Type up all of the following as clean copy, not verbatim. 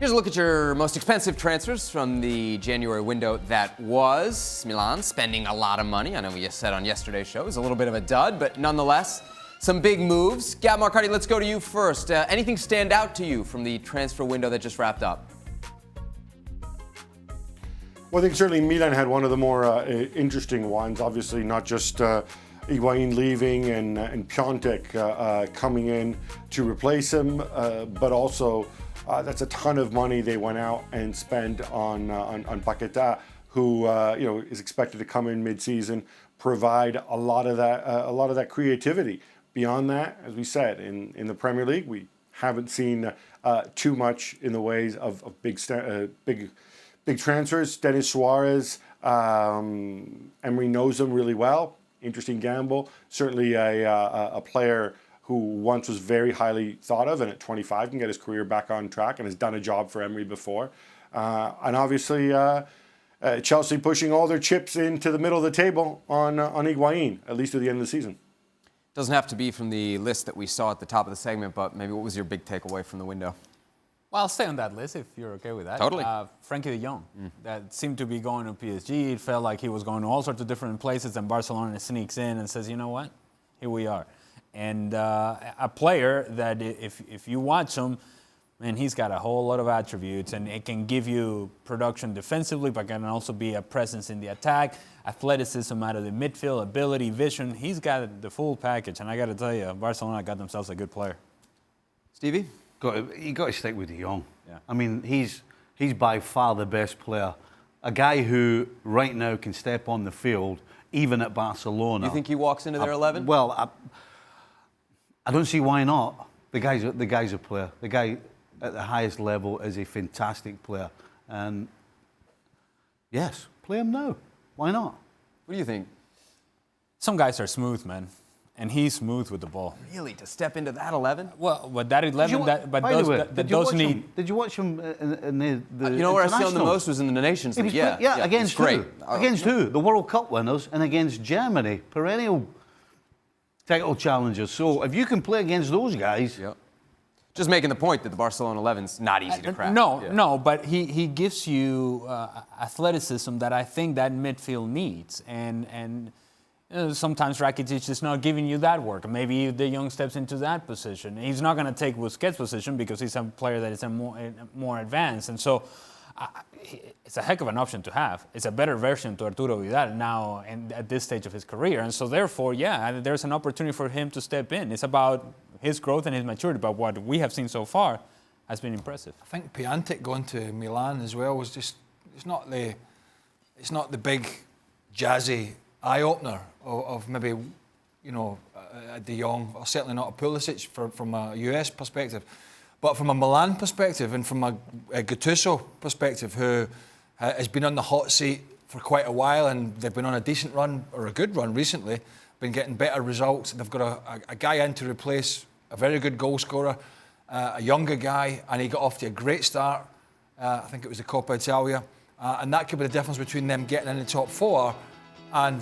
Here's a look at your most expensive transfers from the January window that was. Milan spending a lot of money. I know we said on yesterday's show it was a little bit of a dud, but nonetheless, some big moves. Gab Marcotti, let's go to you first. Anything stand out to you from the transfer window that just wrapped up? Well, I think certainly Milan had one of the more interesting ones. Obviously, not just Higuain leaving and Piatek coming in to replace him, but also that's a ton of money they went out and spent on Paqueta, who is expected to come in mid-season, provide a lot of that creativity. Beyond that, as we said, in the Premier League, we haven't seen too much in the ways of big transfers. Denis Suarez, Emery knows him really well. Interesting gamble. Certainly a player who once was very highly thought of, and at 25 can get his career back on track and has done a job for Emery before. And obviously, Chelsea pushing all their chips into the middle of the table on Higuain, at least to the end of the season. Doesn't have to be from the list that we saw at the top of the segment, but maybe what was your big takeaway from the window? Well, I'll stay on that list if you're okay with that. Totally. Frenkie de Jong. That seemed to be going to PSG. It felt like he was going to all sorts of different places, and Barcelona sneaks in and says, you know what? Here we are. And a player that if you watch him, man, he's got a whole lot of attributes, and it can give you production defensively, but can also be a presence in the attack, athleticism out of the midfield, ability, vision. He's got the full package, and I got to tell you, Barcelona got themselves a good player. Stevie? You got to stick with De Jong. Yeah. I mean, he's by far the best player. A guy who right now can step on the field, even at Barcelona. You think he walks into their 11? Well, I don't see why not. The guy's a player. The guy at the highest level is a fantastic player. And yes, play him now. Why not? What do you think? Some guys are smooth, man. And he's smooth with the ball. Really, to step into that 11? Well, but that 11, Did you watch him in the you know where I saw him the most was in the Nations League. Against great. who? Against who? The World Cup winners and against Germany, perennial title challengers. So if you can play against those guys... Yep. Just making the point that the Barcelona 11's not easy to crack. No, but he gives you athleticism that I think that midfield needs. And sometimes Rakitic is not giving you that work. Maybe De Jong steps into that position. He's not going to take Busquets' position because he's a player that is more advanced. And so it's a heck of an option to have. It's a better version to Arturo Vidal now and at this stage of his career. And so therefore, there's an opportunity for him to step in. It's about his growth and his maturity, but what we have seen so far has been impressive. I think Piatek going to Milan as well was just it's not the big jazzy eye opener of maybe a De Jong, or certainly not a Pulisic from a US perspective, but from a Milan perspective and from a Gattuso perspective, who has been on the hot seat for quite a while, and they've been on a decent run or a good run recently, been getting better results. They've got a guy in to replace a very good goal scorer, a younger guy, and he got off to a great start. I think it was the Coppa Italia, and that could be the difference between them getting in the top four and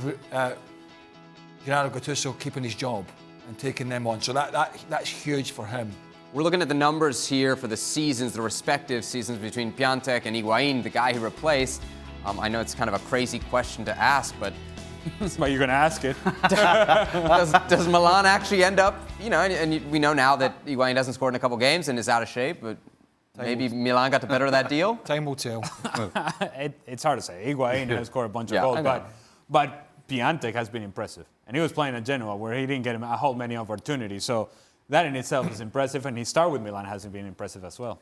Gennaro Gattuso keeping his job and taking them on. So that's huge for him. We're looking at the numbers here for the seasons, the respective seasons between Piatek and Higuain, the guy he replaced. I know it's kind of a crazy question to ask, but... That's why you're going to ask it. does Milan actually end up, and we know now that Higuain hasn't scored in a couple games and is out of shape, but maybe Milan got the better of that deal? Time will tell. It's hard to say. Higuain has scored a bunch of goals, but Piatek has been impressive. And he was playing at Genoa where he didn't get a whole many opportunities. So that in itself is impressive. And his start with Milan hasn't been impressive as well.